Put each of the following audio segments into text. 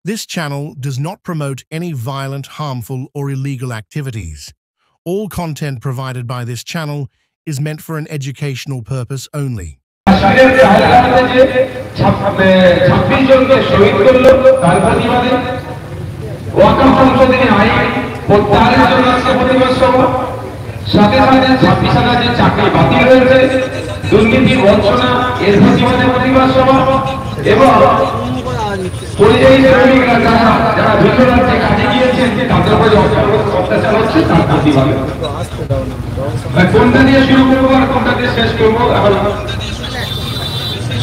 This channel does not promote any violent, harmful, or illegal activities. All content provided by this channel is meant for an educational purpose only. সাথে সাথে 26,000 যে চাকরি বাতিল হয়েছে, দুর্নীতি বঞ্চনা এর প্রতিবাদে প্রতিবাদ সভা এবং পরিযায়ী শ্রমিকরা যারা ভিন্ন রাজ্যে কাজে গিয়েছেন তাদের উপরে অত্যাচার হচ্ছে তার প্রতিবাদে। কোনটা দিয়ে শুরু করবো আর কোনটা দিয়ে শেষ করবো এখন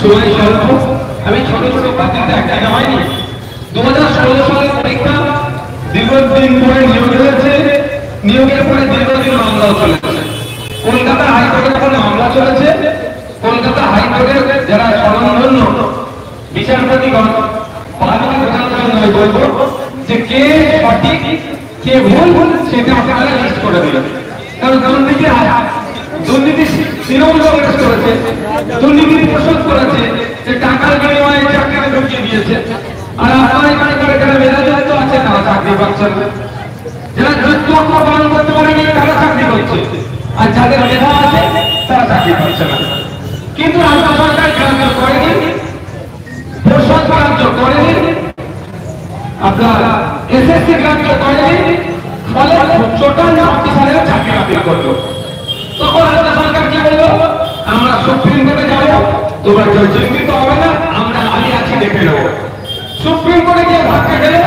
সময় স্বল্প। আমি ছোট ছোট বাতিলটা এক জায়গা হয়নি। 2016 সালের পরীক্ষা দীর্ঘদিন পরে নিয়োগ হয়েছে, নিয়োগের পরে দীর্ঘদিন মামলাও চলেছে। কলকাতা হাইকোর্টের পরে মামলা চলেছে। কলকাতা হাইকোর্টের যারা স্বনামধন্য বিচারপতিগণ বলবো যে কে সঠিক কে ভুল সেটা আপনারা লিস্ট করে দিলেন। কারণ দুর্নীতি তৃণমূল কংগ্রেস করেছে, দুর্নীতি প্রশোধ করেছে, যে টাকার বিনিময়ে চাকরিতে ঢুকিয়ে দিয়েছে। আর আপনারা এখানে মেধাযুক্ত আছে তারা চাকরি পাচ্ছেন, যারা যোগ্য পালন করতে পারেনি তারা চাকরি করছে, আর যাদের মেধা আছে তারা চাকরি পাচ্ছে না। কিন্তু রাজ্য সরকার গ্রাহ্য করেনি, প্রশোধ গ্রাহ্য করেনি, আপনার এসএসসি গ্রাহ্য করেনি, ফলে টোটাল 26,000 চাকরি বাতিল করলো। তখন রাজ্য সরকার কি বললো, আমরা সুপ্রিম কোর্টে যাবো, তোমরা চিন্তিত হবে না, আমরা আগে আছি দেখে নেবো। সুপ্রিম কোর্টে গিয়ে ভাবতে গেলে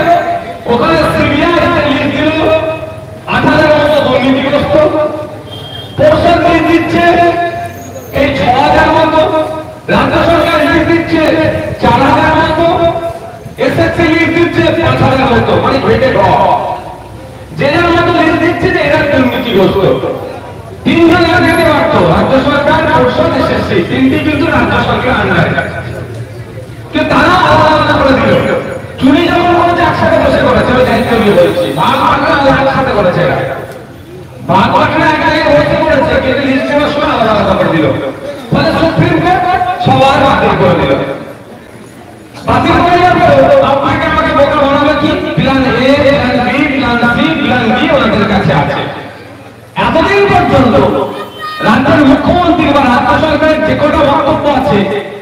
ওখানে সিবিআই লিস্ট দিল 8,000 মতো দুর্নীতিগ্রস্ত, প্রশোধ লিস্ট দিচ্ছে এই 6,000 মতো, রাজ্য সরকার লিস্ট দিচ্ছে 4,000 মতো, এসএসসি লিস্ট দিচ্ছে 5,000 মতো, মানে ভেটে যে যার মতো লিস্ট দিচ্ছে যে এরা দুর্নীতিগ্রস্ত। 3 জন দিতে পারতো, রাজ্য সরকার, প্রশোধ, এসএসসি, তিনটি কিন্তু রাজ্য সরকার আন্ডারে, কিন্তু তারা আলাদা করে দিল। চুরি যখন করেছে একসাথে বসে করেছে, ওই দায়িত্ব নিয়ে বলছি, ভাগ বাটনা একসাথে করেছে, ভাগ বাটনা এক জায়গায় বসে করেছে, কিন্তু লিস্ট দেওয়ার সময় আলাদা আলাদা করে দিল। ফলে সুপ্রিম কোর্ট সবার বাতিল করে দিল। বাতিল করে আপনাকে আমাকে বোকা বানাবে কি, plan A, plan B, plan C, plan D ওনাদের কাছে আছে। এতদিন পর্যন্ত রাজ্যের মুখ্যমন্ত্রী বা রাজ্য সরকারের যে কটা বক্তব্য আছে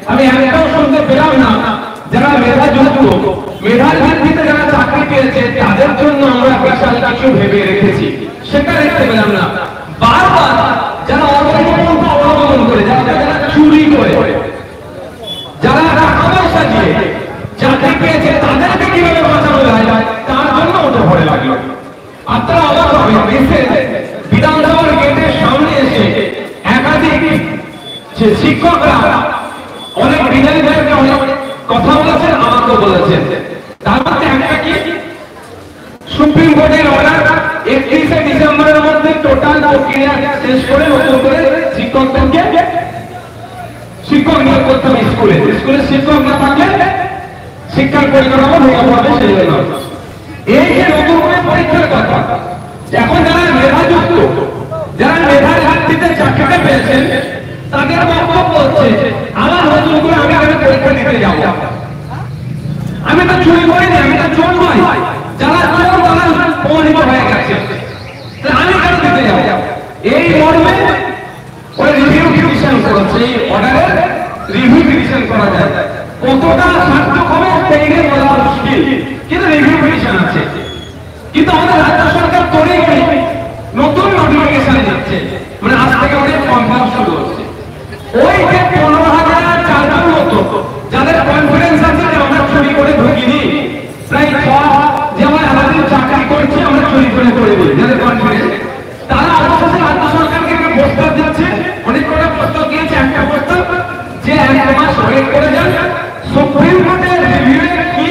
আমি একটাও শুনতে পেলাম না যারা মেধাযুক্ত, মেধার ভিত্তিতে যারা চাকরি পেয়েছে তাদের জন্য আমরা বিশাল কিছু ভেবে রেখেছি, সেটা দেখতে পেলাম না। বারবার যারা অর্থপন্থা অবলম্বন করে, যারা চুরি করে, যারা টাকা পয়সা দিয়ে চাকরি পেয়েছে তাদেরকে কিভাবে বাঁচানো যায় তার জন্য ওটা ভরে লাগলো। আপনারা অবাক হবেন, বিধানসভার গেটের সামনে এসে একাধিক শিক্ষকরা অনেক বিধায়কদেরকে অনেক কথা বলেছেন, আমাকেও বলেছেন। তার মধ্যে একটা কি, সুপ্রিম কোর্টের অর্ডার 31শে ডিসেম্বরের মধ্যে টোটাল প্রক্রিয়া শেষ করে নতুন করে শিক্ষকদেরকে শিক্ষক নিয়োগ করতে হবে। স্কুলে শিক্ষক না থাকলে শিক্ষার পরিকাঠামো ভেঙে পড়বে। সেই জন্য এই যে নতুন করে পরীক্ষার কথা, এখন যারা মেধাযুক্ত, যারা মেধার ভিত্তিতে চাকরিটা পেয়েছেন তাদের বক্তব্য হচ্ছে আমার নতুন করে আমি পরীক্ষা দিতে যাবো, আমি তো চুরি করিনি, আমি তো চোর নই, যারা চোর তারা প্রমাণিত হয়ে গেছে, আমি কেন দিতে যাবো? এই মর্মে ওই রিভিউ পিটিশন করেছে, এই অর্ডারের রিভিউ পিটিশন করা যায়। কতটা সার্থক হবে সেই নিয়ে বলা মুশকিল, কিন্তু রিভিউ পিটিশন আছে। কিন্তু আমাদের রাজ্য সরকার তৈরি করে নতুন নোটিফিকেশন দিচ্ছে, মানে আজ থেকে অনেক কনফার্ম শুরু হচ্ছে। ওই যে 15,004 মতো যাদের কনফিডেন্স আছে যে আমরা চুরি করে ঢুকিনি, প্রায় যেমন আমাদের চাকরি করছি আমরা চুরি করে দিই, যাদের কনফিডেন্স, তারা অবশেষে রাজ্য সরকারকে একটা প্রস্তাব দিচ্ছে, অনেক কটা প্রস্তাব দিয়েছে। একটা প্রস্তাব যে 1 মাস ওয়েট করে যান, সুপ্রিম কোর্টের রিভিউয়ে কি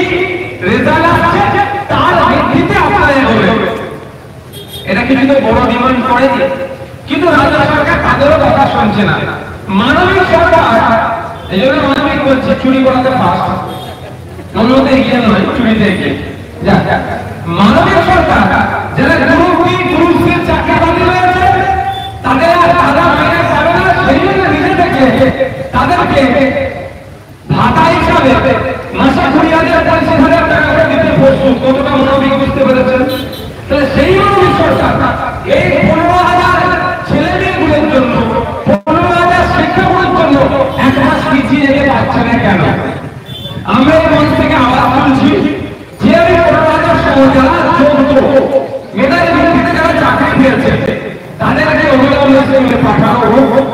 রেজাল্ট আসছে তার ভিত্তিতে অ্যাপ্লাই হবে। এটা কিন্তু বড় ডিমান্ড করেনি, কিন্তু রাজ্য সরকার তাদেরও কথা শুনছে না। মানবিক সরকার, এই জন্য মানবিক বলছে, চুরি করাতে ফার্স্ট, অন্যতে এগিয়ে নয়, চুরিতে এগিয়ে। মানবিক সরকার যারা গ্রুপ বি, গ্রুপ সি চাকরি বাতিল হয়েছে তাদের আর টাকা মাইনে পাবে না, সেই জন্য নিজে থেকে তাদেরকে ভাতা হিসাবে মাসে 20,000-25,000 টাকা করে দিতে পাঠানো হোক,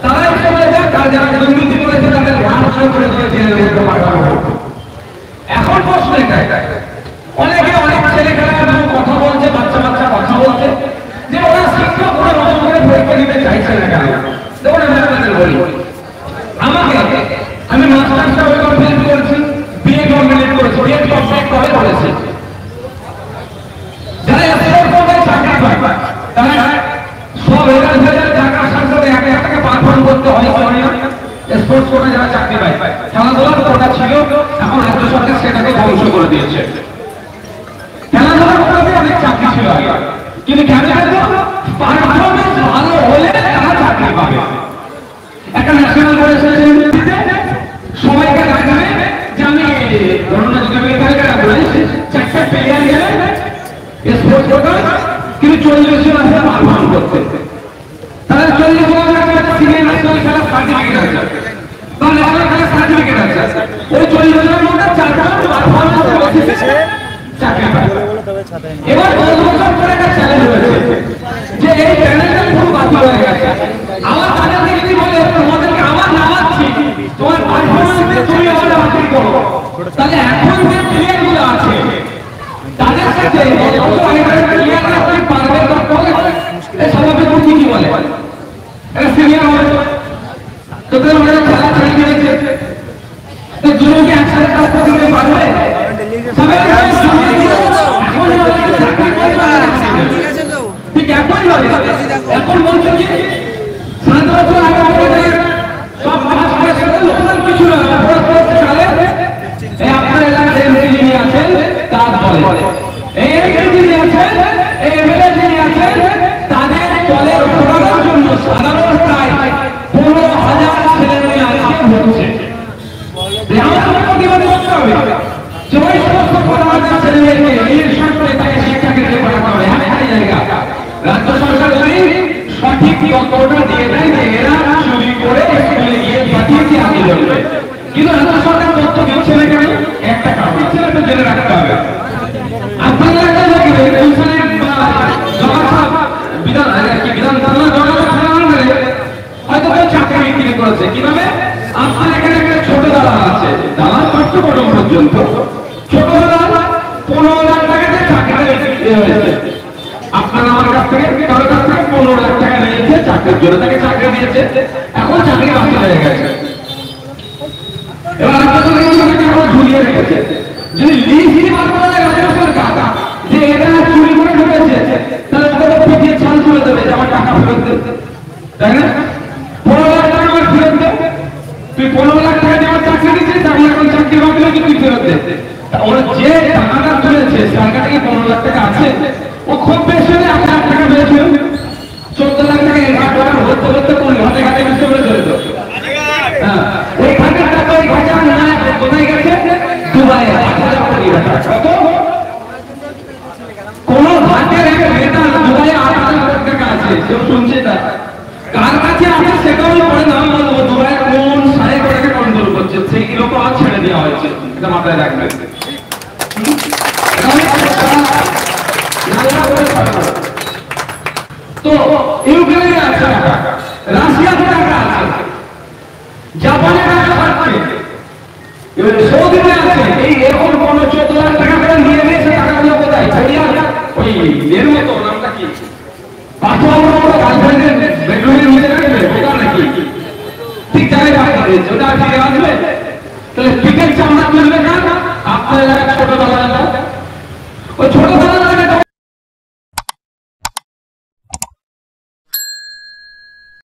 তারাই চলে যাক, আর যারা দুর্নীতি করেছে তাদের ঘাড় করে দিয়ে জেলের মধ্যে পাঠানো হোক। এখন প্রশ্ন এটাই, অনেকে অনেক ছেলেখেলা কথা বলছে, বাচ্চা বাচ্চা কথা বলছে যে ওরা শিক্ষক ওরা নতুন করে পরীক্ষা দিতে চাইছে না কেন। দেখুন আমি আপনাদের বলি, আমি মাস্টার্সটা ওই কমপ্লিট করেছি, বিএ কমপ্লিট করেছি, বিএ কমপ্লিট করে করেছি। যারা এসএসসি করে চাকরি পায় তারা সব হাজার টাকার সাথে একে একটাকে পারফর্ম করতে হয় না। স্পোর্টস কোটা যারা চাকরি পায়, খেলাধুলার কোটা ছিল, এখন রাজ্য সরকার সেটাকে ধ্বংস করে দিয়েছে। খেলাধুলার কোটাতে অনেক চাকরি ছিল আগে, কিন্তু পারফরমেন্স ভালো হলে তারা চাকরি পাবে। একটা ন্যাশনাল বোর্ড সবাইকে ডাকবে যে আমি ধরুন যদি আমি চারটা প্লেয়ার গেলে স্পোর্টস কোটা, কিন্তু 40 জন আছে পারফর্ম করতে, তাহলে 40 জন সিনিয়র ন্যাশনাল খেলার সার্টিফিকেট আছে বা ন্যাশনাল খেলার সার্টিফিকেট আছে, ওই 40 জনের মধ্যে 4 জন পারফরমেন্সের বেসিসে চাকরি পায়। এবার 10 বছর পরে একটা চ্যালেঞ্জ হয়েছে যে এই প্যানেলটা খুব বাতিল হয়ে গেছে, আমার তাদেরকে যদি বলে তোমাদেরকে আমার নামাচ্ছি, তোমার পারফরমেন্সে তুমি আমাদের বাতিল করো, তাহলে এখন যে প্লেয়ারগুলো আছে তাদের সাথে প্লেয়াররা পারবে স্বাভাবিক বুদ্ধি কি বলে সিনিয়র হবে, তোদের ওরা খেলা ছেড়ে দিয়েছে, তো দুজনকে একসাথে কাজ করতে পারবে? ঠিক এখন বলছে কি 7 বছর আগে সব লোকাল কিছু আপনার এলাকার এমপি যিনি আছেন তার বলে, এই এমপি যিনি আছেন, এই এমএলএ যিনি আছেন, তাদের দলের ঘোরানোর জন্য সাধারণ প্রায় 15,000 ছেলে মেয়ে আজকে হচ্ছে। আমাদের প্রতিবাদ করতে হবে যে ওই সমস্ত 15,000 ছেলে মেয়েকে নির্দেশন করে তাকে শিক্ষাকেন্দ্রে পাঠাতে হবে। একটাই জায়গা, রাজ্য সরকার যদি সঠিক তথ্যটা দিয়ে দেয় যে এরা চুরি করে স্কুলে গিয়ে পাঠিয়েছে আন্দোলন, কিন্তু রাজ্য সরকার তথ্য দিচ্ছে না কেন? একটা কারণ ছেলেটা জেনে রাখতে হবে। আপনারা একটা দেখবেন হয়তো চাকরি বিক্রি করেছে কিভাবে? আপনার এখানে একটা ছোট দালাল আছে, দালাল পাঁচশো বড় পর্যন্ত, ছোট দালাল 15 লাখ টাকাতে চাকরি হয়েছে, আপনার আমার কাছ থেকে কারোর কাছ থেকে 15 লাখ টাকা নিয়েছে চাকরির জন্য, তাকে চাকরি দিয়েছে, এখন চাকরি বাতিল হয়ে গেছে। এবার আপনার ঝুলিয়ে রেখেছে, যদি লিস্ট বার করা যায় রাজ্য সরকার যে এরা চুরি করে ঢুকেছে, তাহলে তাদের পিটিয়ে ছাল তুলে দেবে যে আমার টাকা ফেরত দেবে, তাই না? 15 লাখ টাকা আমার ফেরত দেবে, তুই 15 লাখ টাকা দিয়ে আমার চাকরি দিচ্ছিস, আমি এখন চাকরি বাতিল হয়েছে, তুই ফেরত দে। ওরা যে টাকাটা তুলেছে তার কাছে 15 লাখ টাকা আছে, ও খুব বেশি হলে 1 লাখ টাকা পেয়েছিল, 14 লাখ টাকা হতে হতে করলে হাতে ঘাটে কিছু করে চলে তো। হ্যাঁ, ওই ঘাটের টাকা ওই ঘাটা না কোথায় গেছে? দুবাই। কোন ঘাটের একটা বেতন দুবাই 8,000 টাকা আছে, কেউ শুনছে না? কার কাছে আছে সেটাও পরে নাম বলবো, দুবাই কোন সাড়ে টাকা কন্ট্রোল করছে সেই লোক আজ ছেড়ে দেওয়া হয়েছে, এটা মাথায় রাখবেন। তো ইউক্রেনে আছে টাকা, রাশিয়াতে টাকা আছে, জাপানে টাকা আছে, এবার সৌদিতে আছে। এই এখন কোন 14 লাখ টাকা করে নিয়ে গেছে, টাকাগুলো কোথায়? ওই এর মতো নামটা কি গার্লফ্রেন্ডের বেডরুমের মধ্যে রাখবে ওটা নাকি ঠিক জায়গায় পাঠিয়ে দিয়েছে, ওটা ফিরে আসবে। তাহলে পিকের চামড়া তুলবে না আপনার এলাকার ছোট